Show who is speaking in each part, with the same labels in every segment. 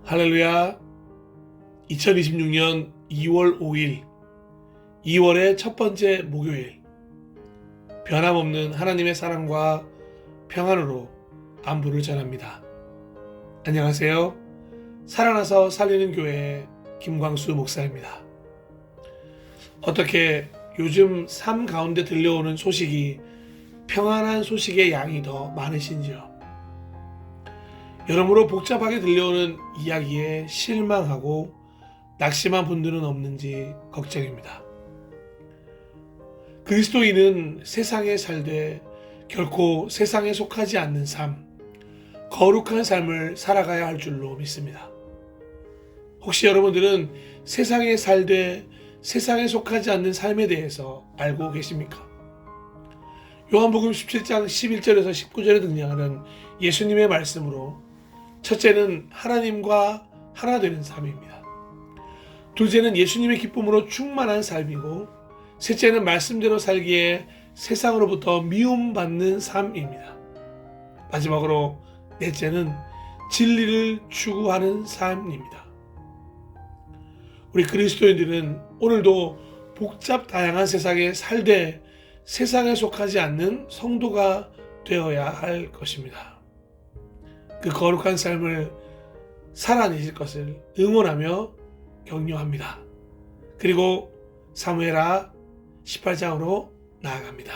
Speaker 1: 할렐루야. 2026년 2월 5일, 2월의 첫 번째 목요일, 변함없는 하나님의 사랑과 평안으로 안부를 전합니다. 안녕하세요. 살아나서 살리는 교회의 김광수 목사입니다. 어떻게 요즘 삶 가운데 들려오는 소식이 평안한 소식의 양이 더 많으신지요? 여러모로 복잡하게 들려오는 이야기에 실망하고 낙심한 분들은 없는지 걱정입니다. 그리스도인은 세상에 살되 결코 세상에 속하지 않는 삶, 거룩한 삶을 살아가야 할 줄로 믿습니다. 혹시 여러분들은 세상에 살되 세상에 속하지 않는 삶에 대해서 알고 계십니까? 요한복음 17장 11절에서 19절에 등장하는 예수님의 말씀으로 첫째는 하나님과 하나 되는 삶입니다. 둘째는 예수님의 기쁨으로 충만한 삶이고, 셋째는 말씀대로 살기에 세상으로부터 미움받는 삶입니다. 마지막으로 넷째는 진리를 추구하는 삶입니다. 우리 그리스도인들은 오늘도 복잡 다양한 세상에 살되 세상에 속하지 않는 성도가 되어야 할 것입니다. 그 거룩한 삶을 살아내실 것을 응원하며 격려합니다. 그리고 사무엘하 18장으로 나아갑니다.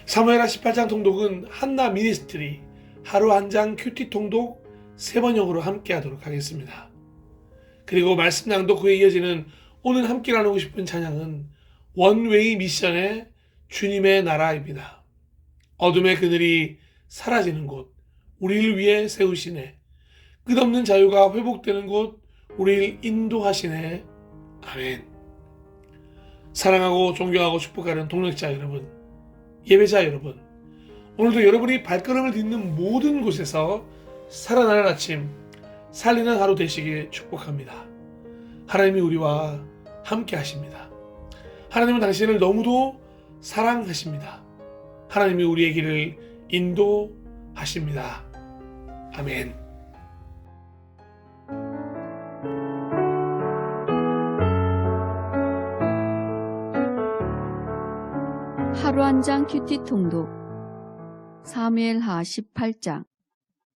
Speaker 1: 사무엘하 18장 통독은 한나 미니스트리 하루 한 장 큐티 통독 3번역으로 함께 하도록 하겠습니다. 그리고 말씀 낭독 후에 이어지는 오늘 함께 나누고 싶은 찬양은 원웨이 미션의 주님의 나라입니다. 어둠의 그늘이 사라지는 곳, 우리를 위해 세우시네. 끝없는 자유가 회복되는 곳, 우리를 인도하시네. 아멘. 사랑하고 존경하고 축복하는 동역자 여러분, 예배자 여러분, 오늘도 여러분이 발걸음을 딛는 모든 곳에서 살아나는 아침, 살리는 하루 되시길 축복합니다. 하나님이 우리와 함께 하십니다. 하나님은 당신을 너무도 사랑하십니다. 하나님이 우리의 길을 인도하십니다. 아멘.
Speaker 2: 하루 한 장 큐티 통독 사무엘하 18장.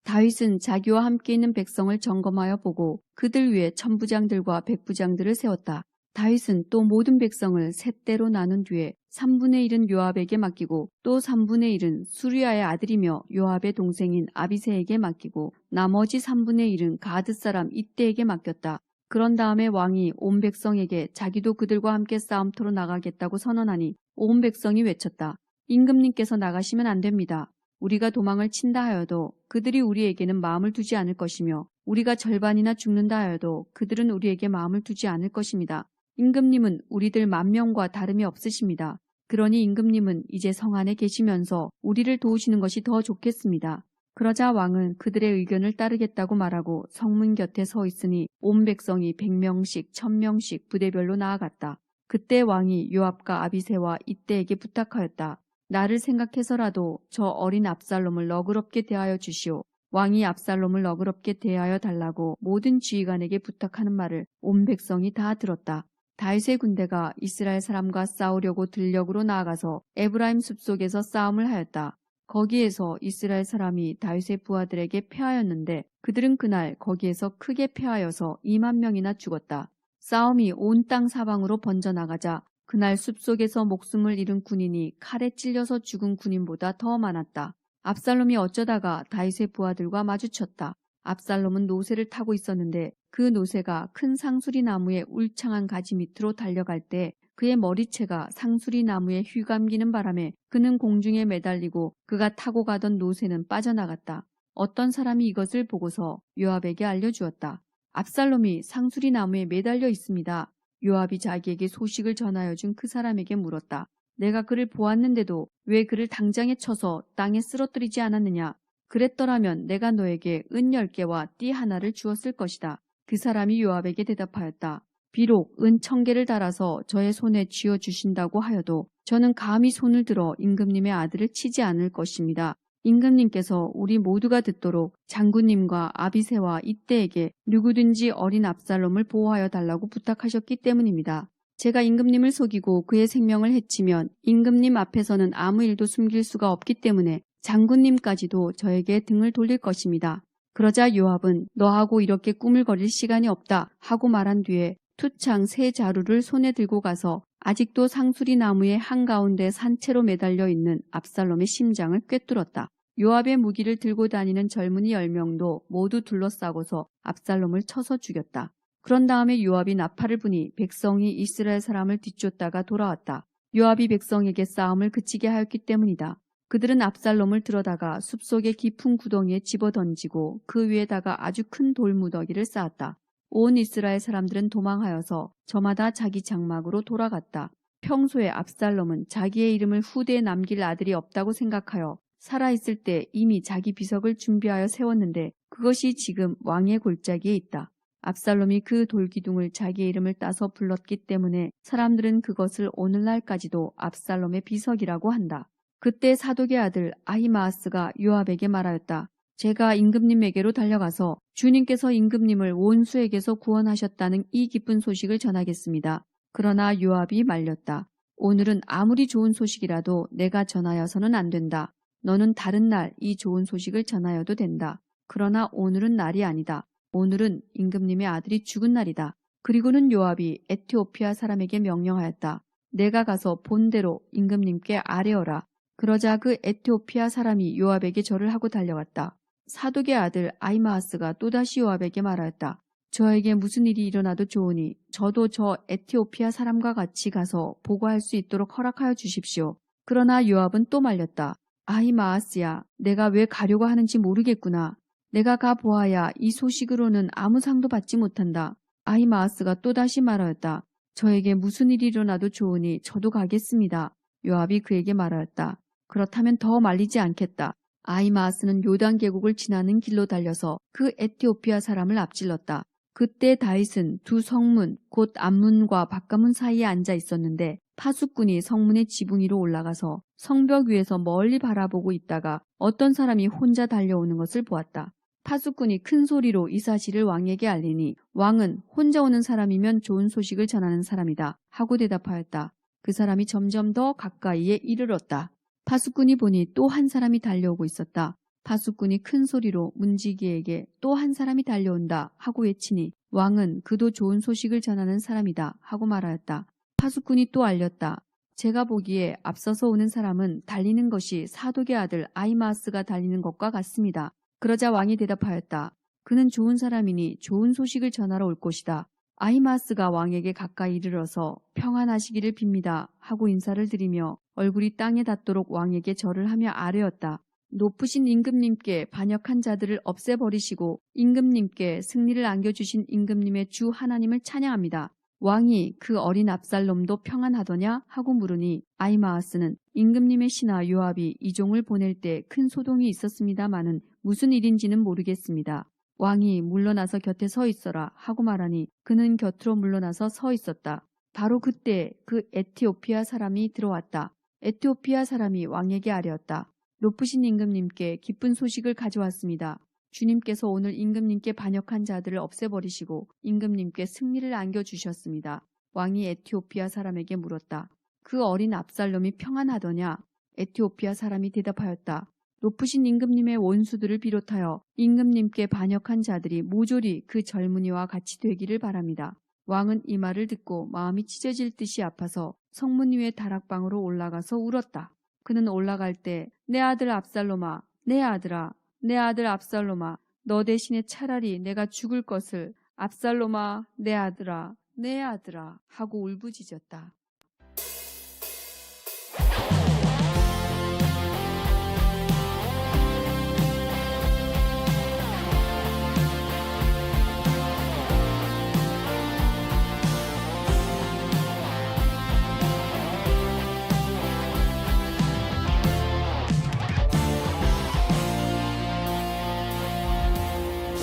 Speaker 2: 다윗은 자기와 함께 있는 백성을 점검하여 보고 그들 위에 천부장들과 백부장들을 세웠다. 다윗은 또 모든 백성을 셋대로 나눈 뒤에 3분의 1은 요압에게 맡기고 또 3분의 1은 수리아의 아들이며 요압의 동생인 아비새에게 맡기고 나머지 3분의 1은 가드 사람 이때에게 맡겼다. 그런 다음에 왕이 온 백성에게 자기도 그들과 함께 싸움터로 나가겠다고 선언하니 온 백성이 외쳤다. 임금님께서 나가시면 안 됩니다. 우리가 도망을 친다 하여도 그들이 우리에게는 마음을 두지 않을 것이며 우리가 절반이나 죽는다 하여도 그들은 우리에게 마음을 두지 않을 것입니다. 임금님은 우리들 10,000명과 다름이 없으십니다. 그러니 임금님은 이제 성 안에 계시면서 우리를 도우시는 것이 더 좋겠습니다. 그러자 왕은 그들의 의견을 따르겠다고 말하고 성문 곁에 서 있으니 온 백성이 100명씩 1000명씩 부대별로 나아갔다. 그때 왕이 요압과 아비새와 이때에게 부탁하였다. 나를 생각해서라도 저 어린 압살롬을 너그럽게 대하여 주시오. 왕이 압살롬을 너그럽게 대하여 달라고 모든 지휘관에게 부탁하는 말을 온 백성이 다 들었다. 다윗의 군대가 이스라엘 사람과 싸우려고 들녘으로 나아가서 에브라임 숲속에서 싸움을 하였다. 거기에서 이스라엘 사람이 다윗의 부하들에게 패하였는데 그들은 그날 거기에서 크게 패하여서 20,000명이나 죽었다. 싸움이 온 땅 사방으로 번져나가자 그날 숲속에서 목숨을 잃은 군인이 칼에 찔려서 죽은 군인보다 더 많았다. 압살롬이 어쩌다가 다윗의 부하들과 마주쳤다. 압살롬은 노새를 타고 있었는데 그 노새가 큰 상수리 나무의 울창한 가지 밑으로 달려갈 때 그의 머리채가 상수리 나무에 휘감기는 바람에 그는 공중에 매달리고 그가 타고 가던 노새는 빠져나갔다. 어떤 사람이 이것을 보고서 요압에게 알려주었다. 압살롬이 상수리 나무에 매달려 있습니다. 요압이 자기에게 소식을 전하여 준 그 사람에게 물었다. 내가 그를 보았는데도 왜 그를 당장에 쳐서 땅에 쓰러뜨리지 않았느냐? 그랬더라면 내가 너에게 은 10개와 띠 하나를 주었을 것이다. 그 사람이 요압에게 대답하였다. 비록 은 1000개를 달아서 저의 손에 쥐어 주신다고 하여도 저는 감히 손을 들어 임금님의 아들을 치지 않을 것입니다. 임금님께서 우리 모두가 듣도록 장군님과 아비새와 이때에게 누구든지 어린 압살롬을 보호하여 달라고 부탁하셨기 때문입니다. 제가 임금님을 속이고 그의 생명을 해치면 임금님 앞에서는 아무 일도 숨길 수가 없기 때문에 장군님까지도 저에게 등을 돌릴 것입니다. 그러자 요압은 너하고 이렇게 꾸물거릴 시간이 없다 하고 말한 뒤에 투창 3자루를 손에 들고 가서 아직도 상수리 나무의 한가운데 산채로 매달려 있는 압살롬의 심장을 꿰뚫었다. 요압의 무기를 들고 다니는 젊은이 10명도 모두 둘러싸고서 압살롬을 쳐서 죽였다. 그런 다음에 요압이 나팔을 부니 백성이 이스라엘 사람을 뒤쫓다가 돌아왔다. 요압이 백성에게 싸움을 그치게 하였기 때문이다. 그들은 압살롬을 들어다가 숲속의 깊은 구덩이에 집어던지고 그 위에다가 아주 큰 돌무더기를 쌓았다. 온 이스라엘 사람들은 도망하여서 저마다 자기 장막으로 돌아갔다. 평소에 압살롬은 자기의 이름을 후대에 남길 아들이 없다고 생각하여 살아있을 때 이미 자기 비석을 준비하여 세웠는데 그것이 지금 왕의 골짜기에 있다. 압살롬이 그 돌기둥을 자기의 이름을 따서 불렀기 때문에 사람들은 그것을 오늘날까지도 압살롬의 비석이라고 한다. 그때 사독의 아들 아히마아스가 요압에게 말하였다. 제가 임금님에게로 달려가서 주님께서 임금님을 원수에게서 구원하셨다는 이 기쁜 소식을 전하겠습니다. 그러나 요압이 말렸다. 오늘은 아무리 좋은 소식이라도 내가 전하여서는 안 된다. 너는 다른 날 이 좋은 소식을 전하여도 된다. 그러나 오늘은 날이 아니다. 오늘은 임금님의 아들이 죽은 날이다. 그리고는 요압이 에티오피아 사람에게 명령하였다. 내가 가서 본대로 임금님께 아뢰어라. 그러자 그 에티오피아 사람이 요압에게 절을 하고 달려갔다. 사독의 아들 아히마아스가 또다시 요압에게 말하였다. 저에게 무슨 일이 일어나도 좋으니 저도 저 에티오피아 사람과 같이 가서 보고할 수 있도록 허락하여 주십시오. 그러나 요압은 또 말렸다. 아히마아스야, 내가 왜 가려고 하는지 모르겠구나. 내가 가 보아야 이 소식으로는 아무 상도 받지 못한다. 아히마아스가 또다시 말하였다. 저에게 무슨 일이 일어나도 좋으니 저도 가겠습니다. 요압이 그에게 말하였다. 그렇다면 더 말리지 않겠다. 아히마아스는 요단 계곡을 지나는 길로 달려서 그 에티오피아 사람을 앞질렀다. 그때 다윗은 두 성문, 곧 앞문과 바깥문 사이에 앉아 있었는데 파수꾼이 성문의 지붕 위로 올라가서 성벽 위에서 멀리 바라보고 있다가 어떤 사람이 혼자 달려오는 것을 보았다. 파수꾼이 큰 소리로 이 사실을 왕에게 알리니 왕은 혼자 오는 사람이면 좋은 소식을 전하는 사람이다 하고 대답하였다. 그 사람이 점점 더 가까이에 이르렀다. 파수꾼이 보니 또 한 사람이 달려오고 있었다. 파수꾼이 큰 소리로 문지기에게 또 한 사람이 달려온다 하고 외치니 왕은 그도 좋은 소식을 전하는 사람이다 하고 말하였다. 파수꾼이 또 알렸다. 제가 보기에 앞서서 오는 사람은 달리는 것이 사독의 아들 아히마아스가 달리는 것과 같습니다. 그러자 왕이 대답하였다. 그는 좋은 사람이니 좋은 소식을 전하러 올 것이다. 아히마아스가 왕에게 가까이 이르러서 평안하시기를 빕니다 하고 인사를 드리며 얼굴이 땅에 닿도록 왕에게 절을 하며 아뢰었다. 높으신 임금님께 반역한 자들을 없애버리시고 임금님께 승리를 안겨주신 임금님의 주 하나님을 찬양합니다. 왕이 그 어린 압살롬도 평안하더냐 하고 물으니 아히마아스는 임금님의 신하 요압이 이 종을 보낼 때 큰 소동이 있었습니다마는 무슨 일인지는 모르겠습니다. 왕이 물러나서 곁에 서 있어라 하고 말하니 그는 곁으로 물러나서 서 있었다. 바로 그때 그 에티오피아 사람이 들어왔다. 에티오피아 사람이 왕에게 아뢰었다. 높으신 임금님께 기쁜 소식을 가져왔습니다. 주님께서 오늘 임금님께 반역한 자들을 없애버리시고 임금님께 승리를 안겨주셨습니다. 왕이 에티오피아 사람에게 물었다. 그 어린 압살롬이 평안하더냐? 에티오피아 사람이 대답하였다. 높으신 임금님의 원수들을 비롯하여 임금님께 반역한 자들이 모조리 그 젊은이와 같이 되기를 바랍니다. 왕은 이 말을 듣고 마음이 찢어질 듯이 아파서 성문 위의 다락방으로 올라가서 울었다. 그는 올라갈 때 내 아들 압살롬아, 내 아들아, 내 아들 압살롬아, 너 대신에 차라리 내가 죽을 것을 압살롬아, 내 아들아, 내 아들아 하고 울부짖었다.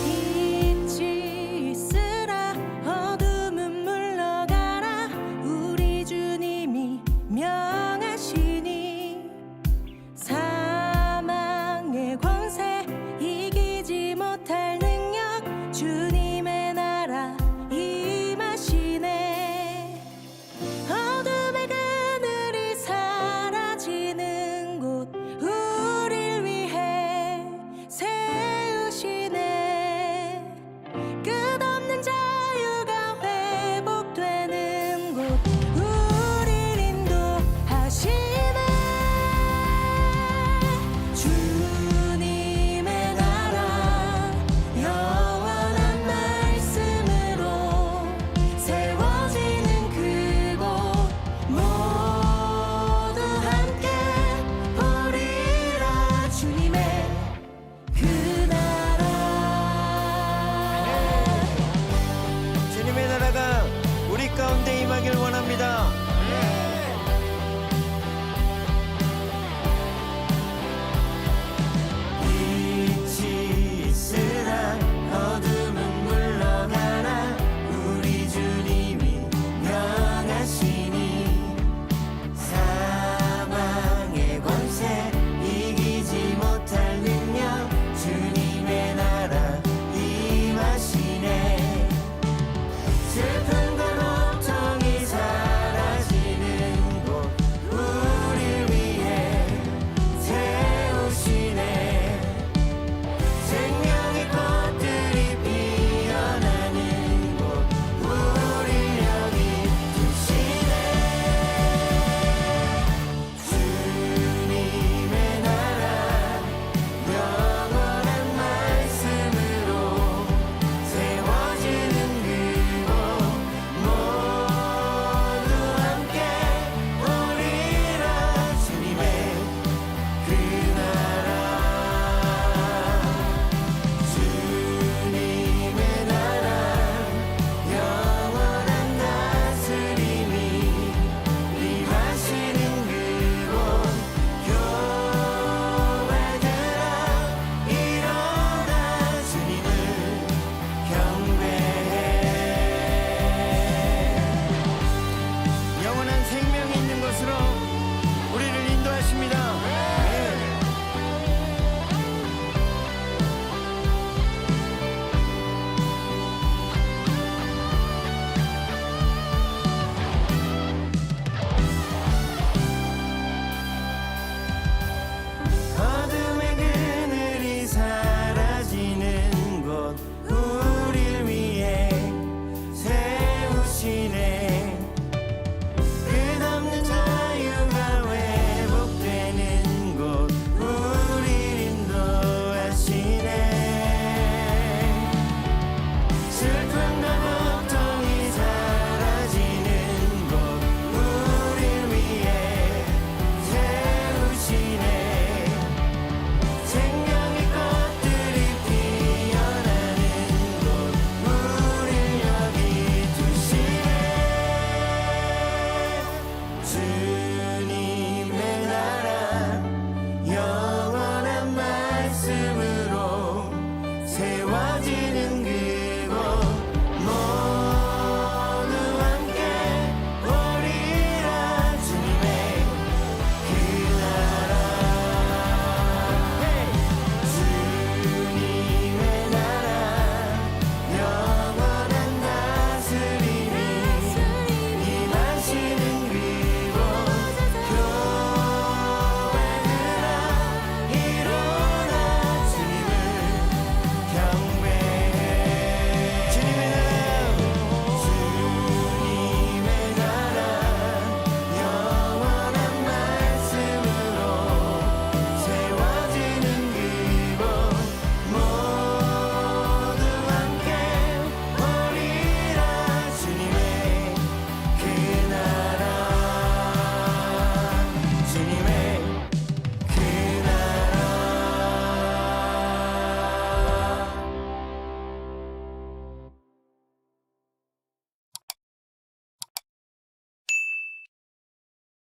Speaker 3: 빛이 있으라 어둠은 물러 임하길 원합니다.